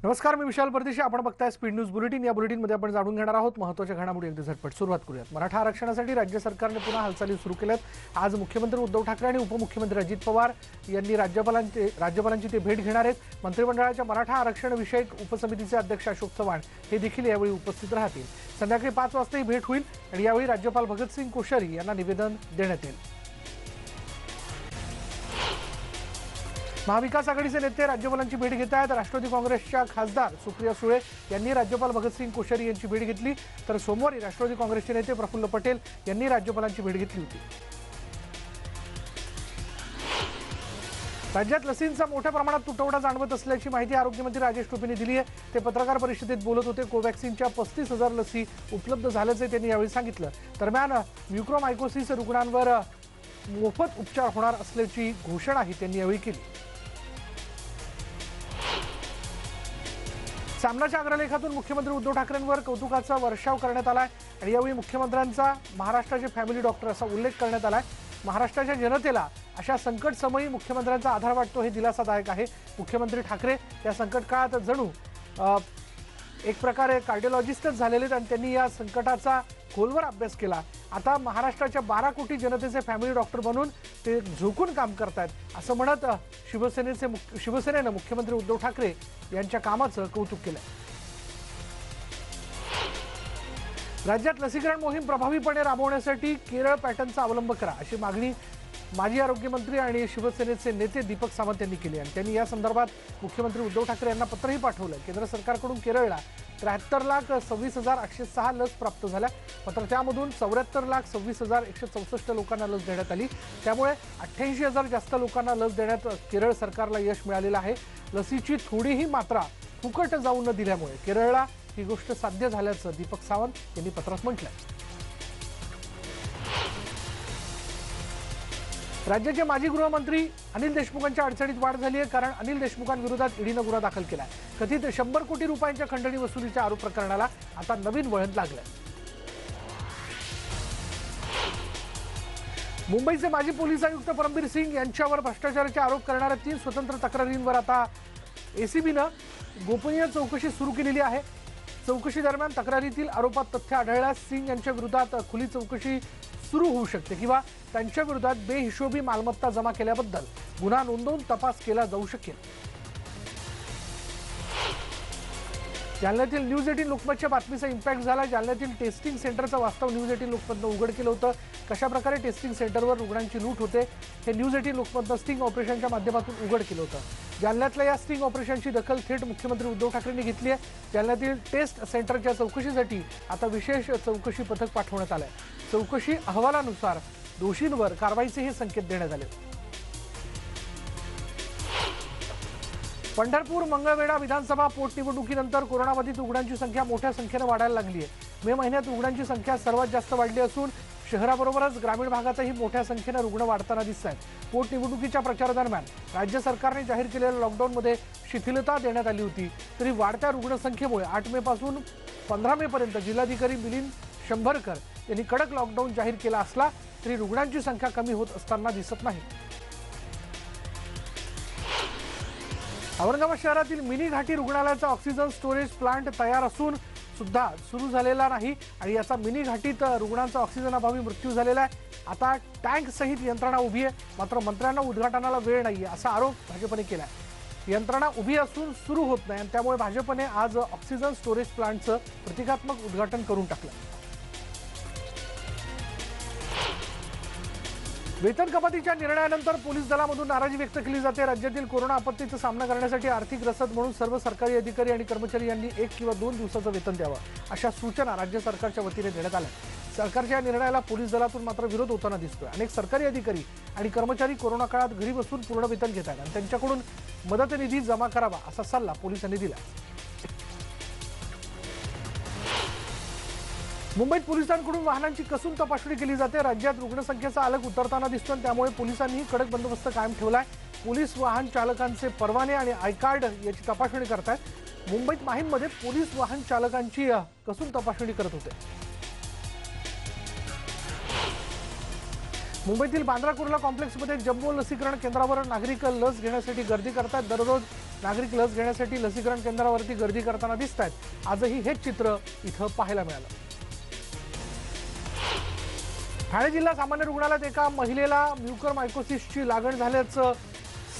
नमस्कार, मी विशाल परदेशी. आपण बघताय स्पीड न्यूज बुलेटिन. या बुलेटिनमध्ये आपण जाणून घेणार आहोत महत्त्वाच्या घडामोडी. अगदी झटपट सुरुवात करूयात. मराठा आरक्षणासाठी राज्य सरकारने पुन्हा हालचाली सुरू केल्यात. आज मुख्यमंत्री उद्धव ठाकरे आणि उपमुख्यमंत्री अजित पवार यांनी राज्यपालांची ते भेट घेणार आहेत. मंत्रिमंडळाच्या मराठा आरक्षण विषयक उपसमितीचे अध्यक्ष अशोक चव्हाण हे देखील यावेळी उपस्थित राहतील. संध्याकाळी 5 वाजता ही भेट होईल आणि यावेळी राज्यपाल भगतसिंग कोश्यारी यांना निवेदन देण्यात येईल. महाविकास आघाडीचे नेते राज्यपालांची भेट घेत आहेत. राष्ट्रवादी काँग्रेसच्या खासदार सुप्रिया सुळे यांनी राज्यपाल भगतसिंग कोश्यारी यांची भेट घेतली, तर सोमवारी राष्ट्रवादी काँग्रेसचे नेते प्रफुल्ल पटेल यांनी राज्यपालांची भेट घेतली होती. राज्यात लसींचा मोठ्या प्रमाणात तुटवडा जाणवत असल्याची माहिती आरोग्यमंत्री राजेश टोपेंनी दिली आहे. ते पत्रकार परिषदेत बोलत होते. कोवॅक्सिनच्या 35,000 लसी उपलब्ध झाल्याचे त्यांनी यावेळी सांगितलं. दरम्यान म्युकोरमायकोसिस रुग्णांवर मोफत उपचार होणार असल्याची घोषणाही त्यांनी यावेळी केली. सामनाच्या अग्रलेखातून मुख्यमंत्री उद्धव ठाकरेंवर कौतुकाचा वर्षाव करण्यात आलाय आणि यावेळी मुख्यमंत्र्यांचा महाराष्ट्राचे फॅमिली डॉक्टर असा उल्लेख करण्यात आलाय. महाराष्ट्राच्या जनतेला अशा संकट समयी मुख्यमंत्र्यांचा आधार वाटतो हे दिलासादायक आहे. मुख्यमंत्री ठाकरे या संकट काळात जणू एक प्रकारे कार्डिओलॉजिस्टच झालेले आणि त्यांनी या संकटाचा खोलवर अभ्यास केला. आता महाराष्ट्राच्या 12 कोटी जनतेचे फॅमिली डॉक्टर बनून ते झोकून काम करतायत असं म्हणत शिवसेनेनं मुख्यमंत्री उद्धव ठाकरे यांच्या कामाचं कौतुक केलं. राज्यात लसीकरण मोहीम प्रभावीपणे राबवण्यासाठी केरळ पॅटर्नचा अवलंब करा अशी मागणी माजी आरोग्यमंत्री आणि शिवसेनेचे नेते दीपक सावंत यांनी केली आणि त्यांनी या संदर्भात मुख्यमंत्री उद्धव ठाकरे यांना पत्रही पाठवलं. केंद्र सरकारकडून केरळला 73,26,806 लस प्राप्त झाल्या, मात्र त्यामधून 74,26,164 लोकांना लस देण्यात आली. त्यामुळे 88,000 जास्त लोकांना लस देण्यात केरळ सरकारला यश मिळालेलं आहे. लसीची थोडीही मात्रा फुकट जाऊ न दिल्यामुळे केरळला ही गोष्ट साध्य झाल्याचं दीपक सावंत यांनी पत्रात म्हटलंय. राज्याचे माजी गृहमंत्री अनिल देशमुखांच्या अडचणीत वाढ झाली आहे, कारण अनिल देशमुखांविरोधात ईडीनं गुन्हा दाखल केला आहे. कथित 100 कोटी रुपयांच्या खंडणी वसुलीच्या आरोप प्रकरणाला आता नवीन वळण लागलंय. मुंबईचे माजी पोलीस आयुक्त परमबीर सिंग यांच्यावर भ्रष्टाचाराचे आरोप करणाऱ्या 3 स्वतंत्र तक्रारींवर आता एसीबीनं गोपनीय चौकशी सुरू केलेली आहे. चौकशी दरम्यान तक्रारीतील आरोपात तथ्य आढळल्यास सिंग यांच्या विरोधात खुली चौकशी सुरू होऊ शकते किंवा त्यांच्या विरोधात बेहिशोबी मालमत्ता जमा केल्याबद्दल गुन्हा नोंदवून तपास केला जाऊ शकेल. जालन्यातील न्यूज 18 लोकमतच्या बातमीचा इम्पॅक्ट झाला. जालन्यातील टेस्टिंग सेंटरचं वास्तव न्यूज 18 लोकमतनं उघड केलं होतं. कशाप्रकारे टेस्टिंग सेंटरवर रुग्णांची लूट होते हे न्यूज 18 लोकमतनं स्टिंग ऑपरेशनच्या माध्यमातून उघड केलं होतं. जालन्यातल्या या स्टिंग ऑपरेशनची दखल थेट मुख्यमंत्री उद्धव ठाकरेंनी घेतली आहे. जालन्यातील टेस्ट सेंटरच्या चौकशीसाठी आता विशेष चौकशी पथक पाठवण्यात आलंय. चौकशी अहवालानुसार दोषींवर कारवाईचेही संकेत देण्यात आले. पंढरपूर मंगळवेढा विधानसभा पोटनिवडणुकीनंतर कोरोनाबाधित रुग्णांची संख्या मोठ्या संख्येने वाढायला लागली आहे. मे महिन्यात रुग्णांची संख्या सर्वात जास्त वाढली असून शहराबरोबरच ग्रामीण भागातही मोठ्या संख्येने रुग्ण वाढताना दिसत आहेत. पोटनिवडणुकीच्या प्रचारादरम्यान राज्य सरकारने जाहीर केलेल्या लॉकडाऊनमध्ये शिथिलता देण्यात आली होती, तरी वाढत्या रुग्णसंख्येमुळे 8 मे पासून 15 मे पर्यंत जिल्हाधिकारी मिलिंद शंभरकर यांनी कडक लॉकडाऊन जाहीर केला असला तरी रुग्णांची संख्या कमी होत असताना दिसत नाही. औरंगाबाद शहरातील मिनी घाटी रुग्णालयाचा ऑक्सिजन स्टोरेज प्लांट तयार असून सुद्धा सुरू झालेला नाही आणि याचा मिनी घाटीत रुग्णांचा ऑक्सिजनाभावी मृत्यू झालेला आहे. आता टँक सहित यंत्रणा उभी आहे, मात्र मंत्र्यांना उद्घाटनाला वेळ नाहीये असा आरोप भाजपने केला आहे. यंत्रणा उभी असून सुरू होत नाही आणि त्यामुळे भाजपने आज ऑक्सिजन स्टोरेज प्लांटचं प्रतिकात्मक उद्घाटन करून टाकलं. वेतन कपातीच्या निर्णयानंतर पोलीस दलामधून नाराजी व्यक्त केली जाते. राज्यातील कोरोना आपत्तीचा सामना करण्यासाठी आर्थिक रसद म्हणून सर्व सरकारी अधिकारी आणि कर्मचारी यांनी 1 किंवा 2 दिवसाचं वेतन द्यावं अशा सूचना राज्य सरकारच्या वतीने देण्यात आल्या. सरकारच्या निर्णयाला पोलीस दलातून मात्र विरोध होताना दिसतोय. अनेक सरकारी अधिकारी आणि कर्मचारी कोरोना काळात घरी बसून पूर्ण वेतन घेत आहेत आणि त्यांच्याकडून मदत निधी जमा करावा असा सल्ला पोलिसांनी दिला. मुंबईत पोलिसांकडून वाहनांची कसून तपासणी केली जाते. राज्यात रुग्णसंख्येचा आलेख उतरताना दिसतो आणि त्यामुळे पोलिसांनीही कडक बंदोबस्त कायम ठेवलाय. पोलीस वाहन चालकांचे परवाने आणि आय कार्ड याची तपासणी करतायत. मुंबईत माहीममध्ये पोलीस वाहन चालकांची कसून तपासणी करत होते. मुंबईतील बांद्रा कुर्ला कॉम्प्लेक्समध्ये जम्बो लसीकरण केंद्रावर नागरिक लस घेण्यासाठी गर्दी करतात। दररोज नागरिक लस घेण्यासाठी लसीकरण केंद्रावरती गर्दी करताना दिसत आहेत। आजही हेच चित्र इथं पाहायला मिळालं। ठाणे जिल्हा सामान्य रुग्णालयात एका महिलेला म्युकरमायकोसिसची लागण झाल्याचं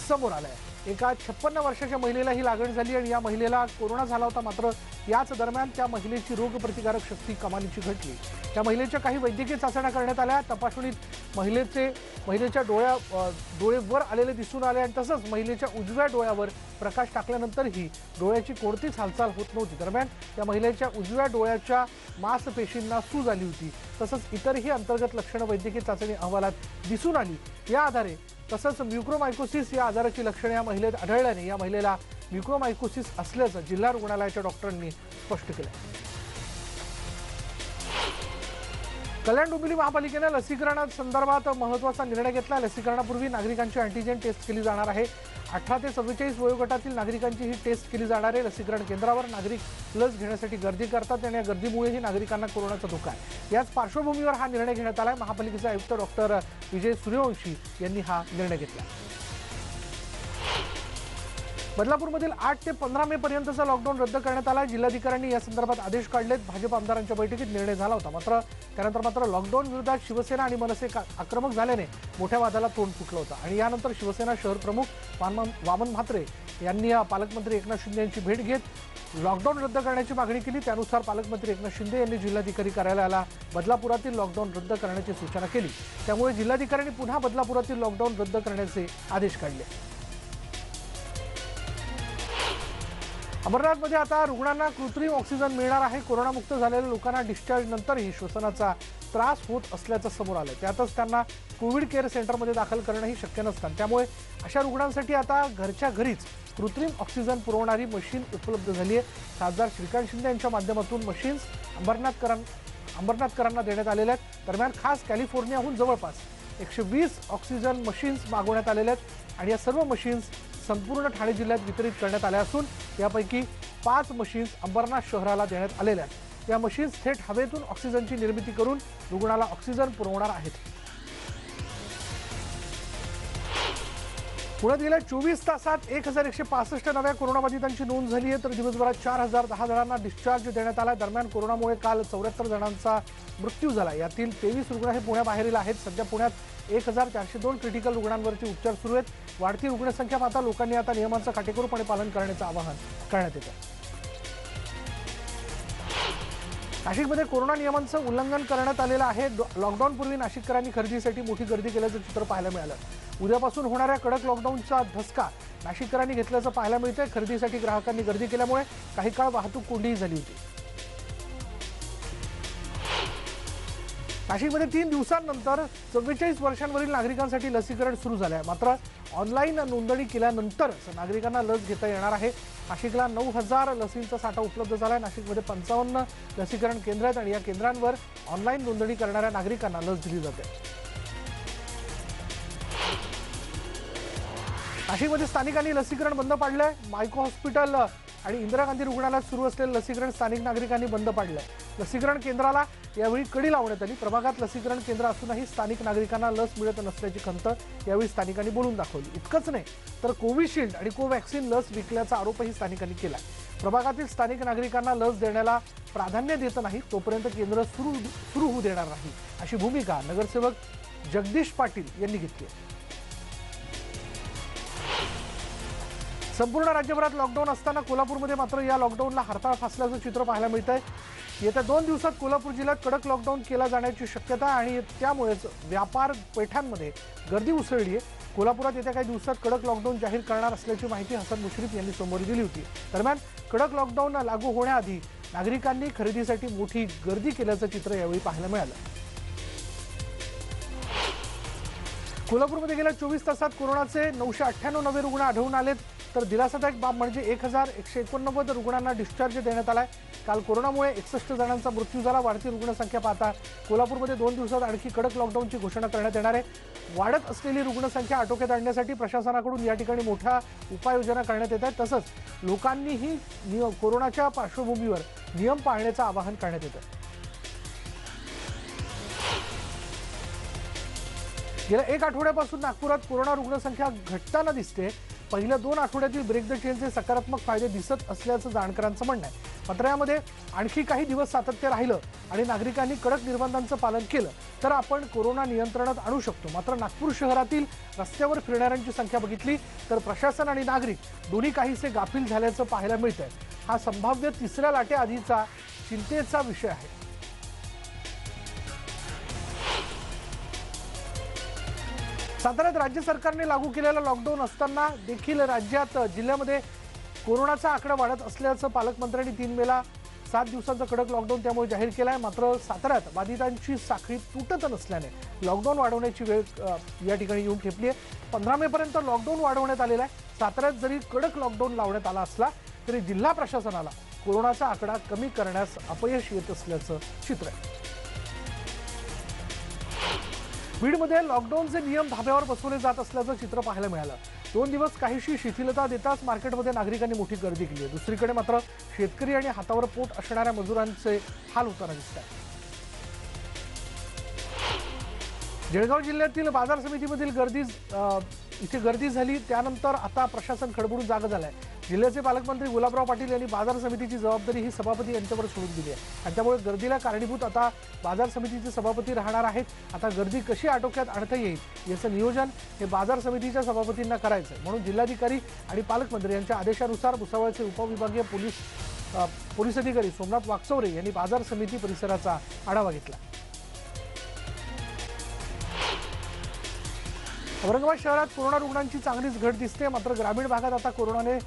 समोर आलंय। एका 56 वर्षाच्या महिलेला ही लागण झाली आणि या महिलेला कोरोना झाला होता। मात्र याच दरम्यान त्या महिलेची रोगप्रतिकारक शक्ती कमालीची घटली। त्या महिलेच्या काही वैद्यकीय चाचण्या करण्यात आल्या। तपासणीत महिलेच्या डोळे वर आलेले दिसून आले आणि तसंच महिलेच्या उजव्या डोळ्यावर प्रकाश टाकल्यानंतरही डोळ्याची कोणतीच हालचाल होत नव्हती। दरम्यान त्या महिलेच्या उजव्या डोळ्याच्या मांसपेशींना सूज आली होती। तसंच इतरही अंतर्गत लक्षणं वैद्यकीय चाचणी अहवालात दिसून आली। या आधारे तसंच म्युकरमायकोसिस या आजाराची लक्षणे या महिलेत आढळल्याने या महिलेला म्युकरमायकोसिस असल्याचं जिल्हा रुग्णालयाच्या डॉक्टरांनी स्पष्ट केलं। कल्याण डोंबिवली महापालिकेने लसीकरणासंदर्भात महत्त्वाचा निर्णय घेतला। लसीकरणापूर्वी नागरिकांची अँटीजेन टेस्ट केली जाणार आहे। 18 ते 44 वयोगटातील नागरिकांची ही टेस्ट केली जाणार आहे। लसीकरण केंद्रावर नागरिक लस घेण्यासाठी गर्दी करतात आणि या गर्दीमुळेही नागरिकांना कोरोनाचा धोका आहे। याच पार्श्वभूमीवर हा निर्णय घेण्यात आला आहे। महापालिकेचे आयुक्त डॉक्टर विजय सूर्यवंशी यांनी हा निर्णय घेतला। बदलापूरमधील 8 ते 15 मे पर्यंतचा लॉकडाऊन रद्द करण्यात आला। जिल्हाधिकाऱ्यांनी या संदर्भात आदेश काढलेत। भाजप आमदारांच्या बैठकीत निर्णय झाला होता। त्यानंतर लॉकडाऊन विरोधात शिवसेना आणि मनसे आक्रमक झाल्याने मोठ्या वादाला तोंड फुटलं होतं आणि यानंतर शिवसेना शहर प्रमुख वामन म्हात्रे यांनी पालकमंत्री एकनाथ शिंदे यांची भेट घेत लॉकडाऊन रद्द करण्याची मागणी केली। त्यानुसार पालकमंत्री एकनाथ शिंदे यांनी जिल्हाधिकारी कार्यालयाला बदलापुरातील लॉकडाऊन रद्द करण्याची सूचना केली। त्यामुळे जिल्हाधिकाऱ्यांनी पुन्हा बदलापुरातील लॉकडाऊन रद्द करण्याचे आदेश काढले। अमरनाथमध्ये आता रुग्णांना कृत्रिम ऑक्सिजन मिळणार आहे। कोरोनामुक्त झालेल्या लोकांना डिस्चार्ज नंतरही श्वसनाचा त्रास होत असल्याचं समोर आलं। त्यातच त्यांना कोविड केअर सेंटरमध्ये दाखल करणंही शक्य नसतं। त्यामुळे अशा रुग्णांसाठी आता घरच्या घरीच कृत्रिम ऑक्सिजन पुरवणारी मशीन उपलब्ध झाली आहे। खासदार श्रीकांत शिंदे यांच्या माध्यमातून मशीन्स अंबरनाथकरांना देण्यात आलेल्या आहेत। दरम्यान खास कॅलिफोर्नियाहून जवळपास 120 ऑक्सिजन मशीन्स मागवण्यात आलेल्या आहेत आणि या सर्व मशीन्स संपूर्ण ठाणे जिल्ह्यात वितरित करण्यात आल्या असून यापैकी 5 मशीन्स अंबरनाथ शहराला देण्यात आलेल्या आहेत। या मशीन्स थेट हवेतून ऑक्सिजनची निर्मिती करून रुग्णाला ऑक्सिजन पुरवणार आहेत। पुण्यात गेल्या 24 तासात 1165 नव्या कोरोनाबाधितांची नोंद झाली आहे तर दिवसभरात 4010 जणांना डिस्चार्ज देण्यात आला। दरम्यान कोरोनामुळे काल 74 जणांचा मृत्यू झाला। यातील 23 रुग्ण हे पुण्याबाहेरील आहेत। सध्या पुण्यात 1402 क्रिटिकल रुग्णांवरचे उपचार सुरू आहेत। वाढती रुग्णसंख्या पाहता लोकांनी आता नियमांचं काटेकोरपणे पालन करण्याचं आवाहन करण्यात येतं। नाशिकमध्ये कोरोना नियमांचं उल्लंघन करण्यात आलेलं आहे। लॉकडाऊनपूर्वी नाशिककरांनी खरेदीसाठी मोठी गर्दी केल्याचं चित्र पाहायला मिळालं। उद्यापासून होणाऱ्या कडक लॉकडाऊनचा धसका नाशिककरांनी घेतल्याचं पाहायला मिळतंय। खरेदीसाठी ग्राहकांनी गर्दी केल्यामुळे काही काळ वाहतूक कोंडीही झाली होती। नाशिकमध्ये 3 दिवसांनंतर 44 वर्षांवरील नागरिकांसाठी लसीकरण सुरू झालं आहे। मात्र ऑनलाईन नोंदणी केल्यानंतर नागरिकांना लस घेता येणार आहे। नाशिकला 9000 लसींचा साठा उपलब्ध झाला आहे। नाशिकमध्ये 55 लसीकरण केंद्र आहेत आणि या केंद्रांवर ऑनलाईन नोंदणी करणाऱ्या नागरिकांना लस दिली जाते। नाशिकमध्ये स्थानिकांनी लसीकरण बंद पाडलंय। मायको हॉस्पिटल आणि इंदिरा गांधी रुग्णालयात सुरू असलेलं लसीकरण स्थानिक नागरिकांनी बंद पाडलंय। लसीकरण केंद्राला यावेळी कडी लावण्यात आली। प्रभागात लसीकरण केंद्र असूनही स्थानिक नागरिकांना लस मिळत नसल्याची खंत यावेळी स्थानिकांनी बोलून दाखवली। इतकंच नाही तर कोविशिल्ड आणि कोवॅक्सिन लस विकल्याचा आरोपही स्थानिकांनी केला। प्रभागातील स्थानिक नागरिकांना लस देण्याला प्राधान्य देत नाही तोपर्यंत केंद्र सुरू होऊ देणार नाही अशी भूमिका नगरसेवक जगदीश पाटील यांनी घेतली आहे। संपूर्ण राज्यभरात लॉकडाऊन असताना कोल्हापूरमध्ये मात्र या लॉकडाऊनला हरताळ फासल्याचं चित्र पाहायला मिळतंय। येत्या 2 दिवसात कोल्हापूर जिल्ह्यात कडक लॉकडाऊन केला जाण्याची शक्यता आणि त्यामुळेच व्यापार पेठांमध्ये गर्दी उसळली आहे। कोल्हापुरात येत्या काही दिवसात कडक लॉकडाऊन जाहीर करणार असल्याची माहिती हसन मुश्रीफ यांनी सोमवारी दिली होती। दरम्यान कडक लॉकडाऊन लागू होण्याआधी नागरिकांनी खरेदीसाठी मोठी गर्दी केल्याचं चित्र यावेळी पाहायला मिळालं। कोल्हापूरमध्ये गेल्या 24 तासात कोरोनाचे 998 नवे रुग्ण आढळून आलेत तर दिलासादायक बाब म्हणजे 1189 रुग्णांना डिस्चार्ज देण्यात आलाय। काल कोरोनामुळे 61 जणांचा मृत्यू झाला। वाढती रुग्णसंख्या पाहता कोल्हापूरमध्ये 2 दिवसात आणखी कडक लॉकडाऊनची घोषणा करण्यात येणार आहे। वाढत असलेली रुग्णसंख्या आटोक्यात आणण्यासाठी प्रशासनाकडून या ठिकाणी मोठ्या उपाययोजना करण्यात येत आहेत। तसंच लोकांनीही कोरोनाच्या पार्श्वभूमीवर नियम पाळण्याचं आवाहन करण्यात येतं। गेल्या एक आठवड्यापासून नागपुरात कोरोना रुग्णसंख्या घटताना दिसते। पहिल्या 2 आठवड्यातील ब्रेक द चेनचे सकारात्मक फायदे दिसत असल्याचं जाणकारांचं म्हणणं आहे। मात्र यामध्ये आणखी काही दिवस सातत्य राहिलं आणि नागरिकांनी कडक निर्बंधांचं पालन केलं तर आपण कोरोना नियंत्रणात आणू शकतो। मात्र नागपूर शहरातील रस्त्यावर फिरणाऱ्यांची संख्या बघितली तर प्रशासन आणि नागरिक दोन्ही काहीसे गाफील झाल्याचं पाहायला मिळतंय। हा संभाव्य तिसऱ्या लाटेआधीचा चिंतेचा विषय आहे। साताऱ्यात राज्य सरकारने लागू केलेला लॉकडाऊन असताना देखील राज्यात जिल्ह्यामध्ये कोरोनाचा आकडा वाढत असल्याचं पालकमंत्र्यांनी 3 मेला 7 दिवसांचा कडक लॉकडाऊन त्यामुळे जाहीर केलाय। मात्र साताऱ्यात बाधितांची साखळी तुटत नसल्याने लॉकडाऊन वाढवण्याची वेळ या ठिकाणी येऊन ठेपली आहे। 15 मे पर्यंत लॉकडाऊन वाढवण्यात आलेला आहे। साताऱ्यात जरी कडक लॉकडाऊन लावण्यात आला असला तरी जिल्हा प्रशासनाला कोरोनाचा आकडा कमी करण्यास अपयश येत असल्याचं चित्र आहे। बीडमध्ये लॉकडाऊनचे नियम धाब्यावर बसवले जात असल्याचं चित्र पाहायला मिळालं। 2 दिवस काहीशी शिथिलता देताच मार्केटमध्ये नागरिकांनी मोठी गर्दी केली आहे। दुसरीकडे मात्र शेतकरी आणि हातावर पोट असणाऱ्या मजुरांचे हाल होताना दिसतात। जळगाव जिल्ह्यातील बाजार समितीमधील गर्दी झाली त्यानंतर आता प्रशासन खडबडून जागं झालंय। जिल्ह्याचे पालकमंत्री गुलाबराव पाटील यांनी बाजार समितीची जबाबदारी ही सभापती यांच्यावर सोडून दिली आहे आणि त्यामुळे गर्दीला कारणीभूत आता बाजार समितीचे सभापती राहणार आहेत। आता गर्दी कशी आटोक्यात आणता येईल याचं नियोजन हे बाजार समितीच्या सभापतींना करायचं आहे। म्हणून जिल्हाधिकारी आणि पालकमंत्री यांच्या आदेशानुसार भुसावळचे उपविभागीय पोलीस अधिकारी सोमनाथ वाकचौरे यांनी बाजार समिती परिसराचा आढावा घेतला। औरंगाबाद शहरात कोरोना रुग्णांची चांगलीच घट दिसते। मात्र ग्रामीण भागात आता कोरोनाने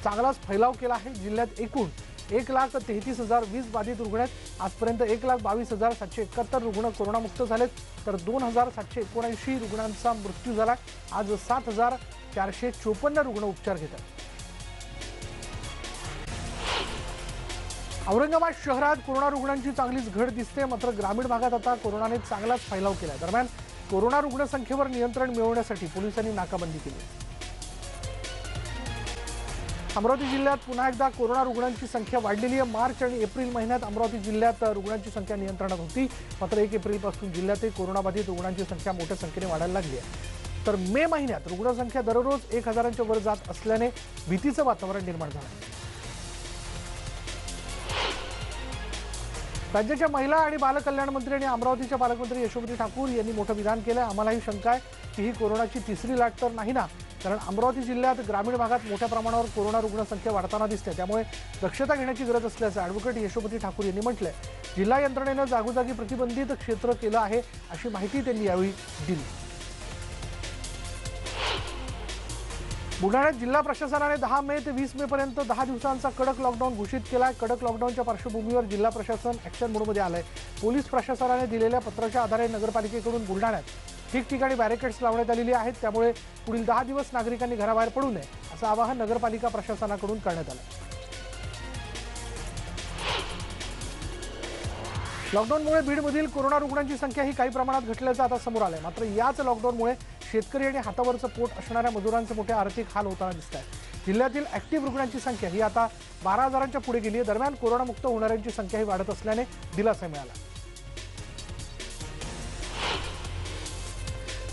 चांगलाच फैलाव केला आहे। जिल्ह्यात एकूण 1,33,020 बाधित रुग्ण आहेत। आजपर्यंत 1,22,771 रुग्ण कोरोनामुक्त झालेत तर 2,779 रुग्णांचा मृत्यू झाला। आज 7,454 रुग्ण उपचार घेतात। औरंगाबाद शहरात कोरोना रुग्णांची चांगलीच घट दिसते। मात्र ग्रामीण भागात आता कोरोनाने चांगलाच फैलाव केला। दरम्यान कोरोना रुग्ण संख्येवर नियंत्रण मिळवण्यासाठी पोलिसांनी नाकाबंदी केली। अमरावती जिल्ह्यात पुन्हा एकदा कोरोना रुग्णांची संख्या वाढलेली आहे। मार्च आणि एप्रिल महिन्यात अमरावती जिल्ह्यात रुग्णांची संख्या नियंत्रणात होती। मात्र 1 एप्रिलपासून जिल्ह्यातही कोरोनाबाधित रुग्णांची संख्या मोठ्या संख्येने वाढायला लागली आहे। तर मे महिन्यात रुग्णसंख्या दररोज 1,000च्या वर जात असल्याने भीतीचं वातावरण निर्माण झालं। राज्याच्या महिला आणि बालकल्याण मंत्री आणि अमरावतीच्या पालकमंत्री यशोमती ठाकूर यांनी मोठं विधान केलं। आम्हालाही शंका आहे की ही कोरोनाची तिसरी लाट तर नाही ना, कारण अमरावती जिल्ह्यात ग्रामीण भागात मोठ्या प्रमाणावर कोरोना रुग्ण संख्या वाढताना दिसते। त्यामुळे दक्षता घेण्याची गरज असल्याचं ॲडव्होकेट यशोमती ठाकूर यांनी म्हटलंय। जिल्हा यंत्रणेनं जागोजागी प्रतिबंधित क्षेत्र केलं आहे अशी माहिती त्यांनी यावेळी दिली। बुलढाण्यात जिल्हा प्रशासनाने 10 मे ते 20 मे पर्यंत 10 दिवसांचा कडक लॉकडाऊन घोषित केलाय। कडक लॉकडाऊनच्या पार्श्वभूमीवर जिल्हा प्रशासन ॲक्शन मोडमध्ये आलंय। पोलीस प्रशासनाने दिलेल्या पत्राच्या आधारे नगरपालिकेकडून बुलढाण्यात ठिकठिकाणी बॅरिकेड्स लावण्यात आलेली आहेत। त्यामुळे पुढील 10 दिवस नागरिकांनी घराबाहेर पडू नये असं आवाहन नगरपालिका प्रशासनाकडून करण्यात आलं। लॉकडाऊनमुळे बीडमधील कोरोना रुग्णांची संख्या ही काही प्रमाणात घटल्याचं आता समोर आलंय। मात्र याच लॉकडाऊनमुळे शेतकरी आणि हातावरचं पोट असणाऱ्या मजुरांचे मोठे आर्थिक हाल होताना दिसत आहेत। जिल्ह्यातील ॲक्टिव्ह रुग्णांची संख्या ही आता 12,000च्या पुढे गेली आहे। दरम्यान कोरोनामुक्त होणाऱ्यांची संख्याही वाढत असल्याने दिलासा मिळाला।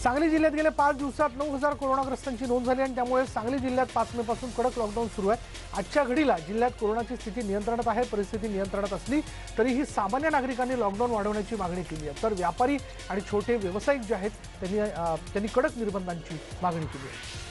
सांगली जिल्ह्यात गेल्या 5 दिवसात 9,000 कोरोनाग्रस्तांची नोंद झाली आणि त्यामुळे सांगली जिल्ह्यात 5 मे पासून कडक लॉकडाऊन सुरू आहे। आजच्या घडीला जिल्ह्यात कोरोनाची स्थिती नियंत्रणात आहे। परिस्थिती नियंत्रणात असली तरीही सामान्य नागरिकांनी लॉकडाऊन वाढवण्याची मागणी केली आहे। तर व्यापारी आणि छोटे व्यावसायिक जे आहेत त्यांनी कडक निर्बंधांची मागणी केली आहे।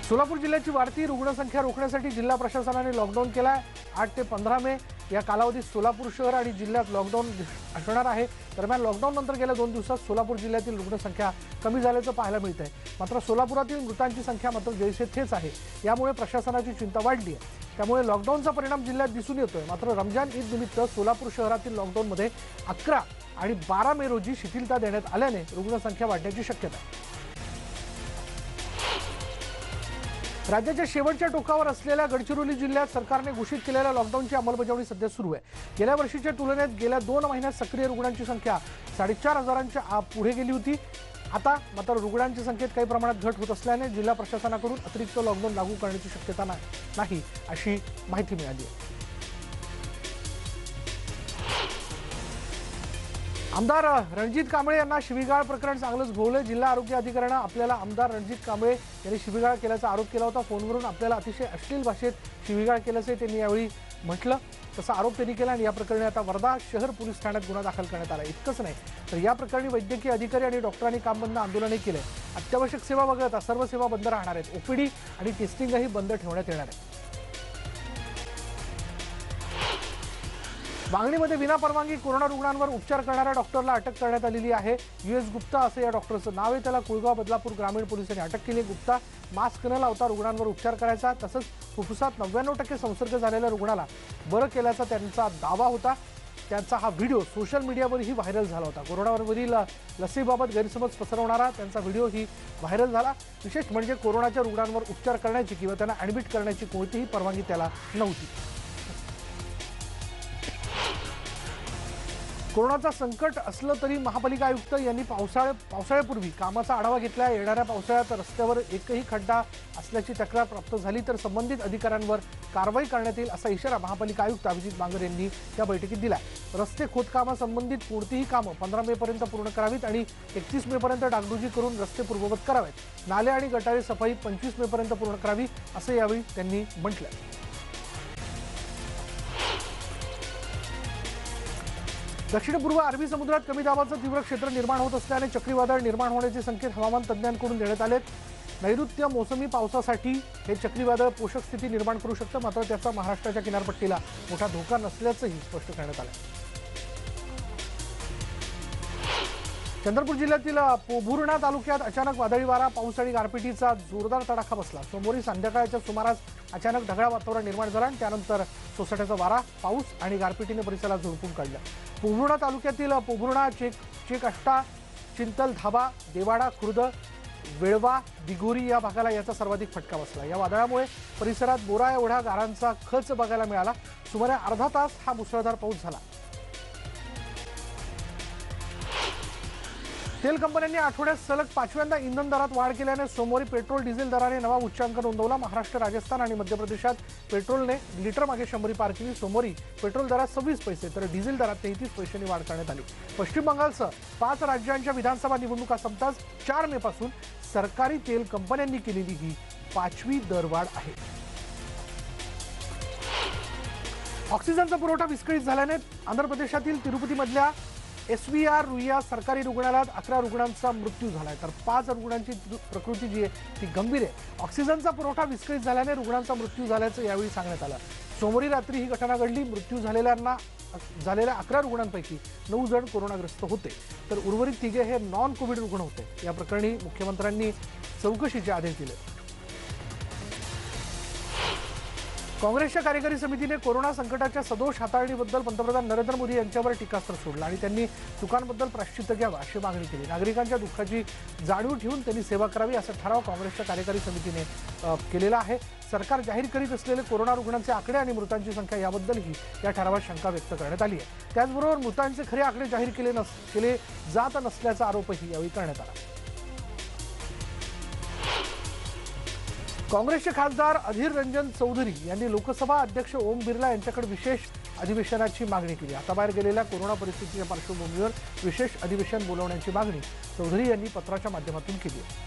सोलापूर जिल्ह्याची वाढती रुग्णसंख्या रोखण्यासाठी जिल्हा प्रशासनाने लॉकडाऊन केला आहे। 8 ते 15 मे या कालावधीत सोलापूर शहर आणि जिल्ह्यात लॉकडाऊन असणार आहे। दरम्यान लॉकडाऊन नंतर गेल्या 2 दिवसात सोलापूर जिल्ह्यातील रुग्णसंख्या कमी झाल्याचं पाहायला मिळत आहे। मात्र सोलापुरातील मृतांची संख्या मात्र जैसे थेच आहे। यामुळे प्रशासनाची चिंता वाढली आहे। त्यामुळे लॉकडाऊनचा परिणाम जिल्ह्यात दिसून येतोय। मात्र रमजान ईद निमित्त सोलापूर शहरातील लॉकडाऊनमध्ये 11 आणि 12 मे रोजी शिथिलता देण्यात आल्याने रुग्णसंख्या वाढण्याची शक्यता आहे। राज्याच्या शेवटच्या टोकावर असलेल्या गडचिरोली जिल्ह्यात सरकारने घोषित केलेल्या लॉकडाऊनची अंमलबजावणी सध्या सुरू आहे। गेल्या वर्षीच्या तुलनेत गेल्या 2 महिन्यात सक्रिय रुग्णांची संख्या 4,500च्या पुढे गेली होती। आता मात्र रुग्णांच्या संख्येत काही प्रमाणात घट होत असल्याने जिल्हा प्रशासनाकडून अतिरिक्त लॉकडाऊन लागू करण्याची शक्यता नाही अशी माहिती मिळाली आहे। आमदार रणजित कांबळे यांना शिवीगाळ प्रकरण चांगलंच भोवलंय। जिल्हा आरोग्य अधिकाऱ्यानं आपल्याला आमदार रणजित कांबळे यांनी शिवीगाळ केल्याचा आरोप केला होता। फोनवरून आपल्याला अतिशय अश्लील भाषेत शिवीगाळ केल्याचे त्यांनी यावेळी म्हटलं। तसा आरोप त्यांनी केला आणि या प्रकरणी आता वर्धा शहर पोलीस ठाण्यात गुन्हा दाखल करण्यात आला। इतकंच नाही तर या प्रकरणी वैद्यकीय अधिकारी आणि डॉक्टरांनी काम बंद आंदोलनही केले। अत्यावश्यक सेवा वगळता सर्व सेवा बंद राहणार आहेत। ओपीडी आणि टेस्टिंगही बंद ठेवण्यात येणार आहे। वांगणीमध्ये विनापरवानगी कोरोना रुग्णांवर उपचार करणाऱ्या डॉक्टरला अटक करण्यात आलेली आहे। US गुप्ता असं या डॉक्टरचं नाव आहे। त्याला कुळगाव बदलापूर ग्रामीण पोलिसांनी अटक केली। गुप्ता मास्क न लावता रुग्णांवर उपचार करायचा, तसंच फुफ्फुसात 99% संसर्ग झालेल्या रुग्णाला बरं केल्याचा त्यांचा दावा होता। त्यांचा हा व्हिडिओ सोशल मीडियावरही व्हायरल झाला होता। कोरोनावरील लसीबाबत गैरसमज पसरवणारा त्यांचा व्हिडिओही व्हायरल झाला। विशेष म्हणजे कोरोनाच्या रुग्णांवर उपचार करण्याची किंवा त्यांना ॲडमिट करण्याची कोणतीही परवानगी त्याला नव्हती। कोरोनाचा संकट असलं तरी महापालिका आयुक्त यांनी पावसाळ्यापूर्वी कामाचा आढावा घेतला। येणाऱ्या पावसाळ्यात रस्त्यावर एकही खड्डा असल्याची तक्रार प्राप्त झाली तर संबंधित अधिकाऱ्यांवर कारवाई करण्यात येईल असा इशारा महापालिका आयुक्त अभिजित बांगर यांनी या बैठकीत दिला। रस्ते खोदकामासंबंधित कोणतीही कामं 15 मे पर्यंत पूर्ण करावीत आणि 31 मे पर्यंत डागडुजी करून रस्ते पूर्ववत करावेत। नाले आणि गटारी सफाई 25 मे पर्यंत पूर्ण करावी असं यावेळी त्यांनी म्हटलं। दक्षिण पूर्व अरबी समुद्रात कमी दाबाचं तीव्र क्षेत्र निर्माण होत असल्याने चक्रीवादळ निर्माण होण्याचे संकेत हवामान तज्ज्ञांकडून देण्यात आलेत। नैऋत्य मोसमी पावसासाठी हे चक्रीवादळ पोषक स्थिती निर्माण करू शकतं, मात्र त्याचा महाराष्ट्राच्या किनारपट्टीला मोठा धोका नसल्याचंही स्पष्ट करण्यात आलं। चंद्रपूर जिल्ह्यातील पोभुर्णा तालुक्यात अचानक वादळी वारा, पाऊस आणि गारपिटीचा जोरदार तडाखा बसला। सोमवारी संध्याकाळच्या सुमारास अचानक ढगाळ वातावरण निर्माण झालं आणि त्यानंतर सोसाट्याचा वारा, पाऊस आणि गारपिटीने परिसराला झोडपून काढलं। पोभुर्णा तालुक्यातील पोभुर्णा, चेकअष्टा, चिंतल धाबा, देवाडा खुर्द, वेळवा, दिगोरी या भागाला याचा सर्वाधिक फटका बसला। या वादळामुळे परिसरात बोरा एवढा गारांचा खच बघायला मिळाला। सुमारे अर्धा तास हा मुसळधार पाऊस झाला। तेल कंपन्यांनी आठवड्यात सलग 5व्यांदा इंधन दरात वाढ केल्याने सोमवारी पेट्रोल डिझेल दराने नवा उच्चांक नोंदवला। महाराष्ट्र, राजस्थान आणि मध्य प्रदेशात पेट्रोलने लिटर मागे 100 पार केली। सोमवारी पेट्रोल दरात 26 पैसे तर डिझेल दरात 33 पैशांनी वाढ करण्यात आली। पश्चिम बंगालसह 5 राज्यांच्या विधानसभा निवडणुका संपताच 4 मे पासून सरकारी तेल कंपन्यांनी केलेली ही 5वी दरवाढ आहे। ऑक्सिजनचा पुरवठा विस्कळीत झाल्याने आंध्र प्रदेशातील तिरुपतीमधल्या SVR रुईया सरकारी रुग्णालयात 11 रुग्णांचा मृत्यू झालाय तर 5 रुग्णांची प्रकृती जी आहे ती गंभीर आहे। ऑक्सिजनचा पुरवठा विस्कळीत झाल्याने रुग्णांचा मृत्यू झाल्याचं यावेळी सांगण्यात आलं। सोमवारी रात्री ही घटना घडली। मृत्यू झालेल्या 11 रुग्णांपैकी 9 जण कोरोनाग्रस्त होते तर उर्वरित 3 हे नॉन कोविड रुग्ण होते। या प्रकरणी मुख्यमंत्र्यांनी चौकशीचे आदेश दिले। काँग्रेसच्या कार्यकारी समितीने कोरोना संकटाच्या सदोष हाताळणीबद्दल पंतप्रधान नरेंद्र मोदी यांच्यावर टीकास्त्र सोडलं आणि त्यांनी चुकांबद्दल प्रायश्चित्त घ्यावं अशी मागणी केली। नागरिकांच्या दुःखाची जाणीव ठेवून त्यांनी सेवा करावी असा ठराव काँग्रेसच्या कार्यकारी समितीने केलेला आहे। सरकार जाहीर करीत असलेले कोरोना रुग्णांचे आकडे आणि मृतांची संख्या याबद्दलही या ठरावात शंका व्यक्त करण्यात आली आहे। त्याचबरोबर मृतांचे खरे आकडे जाहीर केले जात नसल्याचा आरोपही यावेळी करण्यात आला। काँग्रेसचे खासदार अधीर रंजन चौधरी यांनी लोकसभा अध्यक्ष ओम बिर्ला यांच्याकडे विशेष अधिवेशनाची मागणी केली। आता बाहेर गेलेल्या कोरोना परिस्थितीच्या पार्श्वभूमीवर विशेष अधिवेशन बोलवण्याची मागणी चौधरी यांनी पत्राच्या माध्यमातून केली आहे।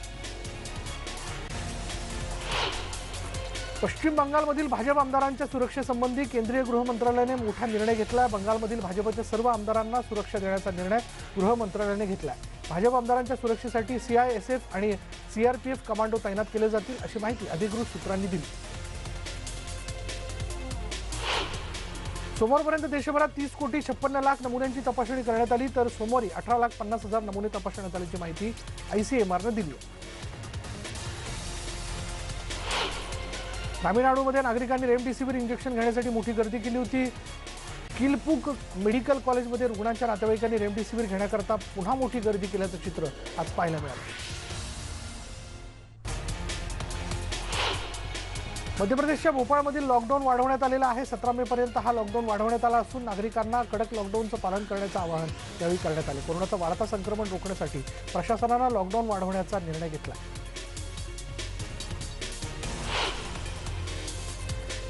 पश्चिम बंगालमधील भाजप आमदारांच्या सुरक्षेसंबंधी केंद्रीय गृह मंत्रालयाने मोठा निर्णय घेतला। बंगालमधील भाजपच्या सर्व आमदारांना सुरक्षा देण्याचा निर्णय गृह मंत्रालयाने घेतला। भाजप आमदारांच्या सुरक्षेसाठी CISF आणि CRPF कमांडो तैनात केले जातील अशी माहिती अधिकृत सूत्रांनी दिली। सोमवारपर्यंत देशभरात 30,56,00,000 नमुन्यांची तपासणी करण्यात आली तर सोमवारी 18,50,000 नमुने तपासण्यात आल्याची माहिती ICMRने दिली आहे। तामिळनाडूमध्ये नागरिकांनी रेमडेसिवीर इंजेक्शन घेण्यासाठी मोठी गर्दी केली होती। किलपुक मेडिकल कॉलेजमध्ये रुग्णांच्या नातेवाईकांनी रेमडेसिवीर घेण्याकरता पुन्हा मोठी गर्दी केल्याचं चित्र आज पाहायला मिळालं। मध्य प्रदेशच्या भोपाळमधील लॉकडाऊन वाढवण्यात आलेला आहे। 17 मे पर्यंत हा लॉकडाऊन वाढवण्यात आला असून नागरिकांना कडक लॉकडाऊनचं पालन करण्याचं आवाहन यावेळी करण्यात आले। कोरोनाचं वाढता संक्रमण रोखण्यासाठी प्रशासनानं लॉकडाऊन वाढवण्याचा निर्णय घेतला।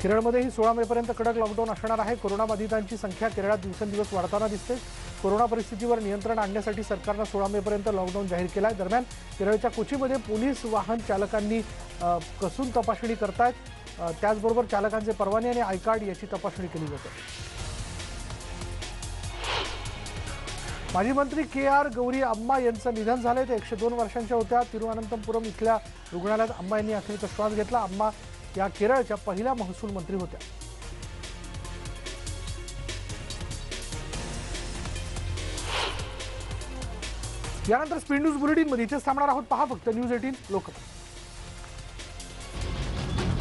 केरळमध्येही 16 मे पर्यंत कडक लॉकडाऊन असणार आहे। कोरोनाबाधितांची संख्या केरळात दिवसेंदिवस वाढताना दिसते। कोरोना परिस्थितीवर नियंत्रण आणण्यासाठी सरकारनं 16 मेपर्यंत लॉकडाऊन जाहीर केला आहे। दरम्यान केरळच्या कोचीमध्ये पोलीस वाहन चालकांनी कसून तपासणी करतायत। त्याचबरोबर चालकांचे परवाने आणि आय कार्ड याची तपासणी केली जाते। माजी मंत्री KR गौरी अम्मा यांचं निधन झाले। ते 102 वर्षांच्या होत्या। तिरुवनंतपुरम इथल्या रुग्णालयात अम्मा यांनी अखेरचा श्वास घेतला। अम्मा या केरळच्या पहिल्या महसूल मंत्री होत्या। यानंतर स्पीड न्यूज बुलेटिनमध्ये इथेच थांबणार आहोत। पहा फक्त न्यूज 18 लोकमत।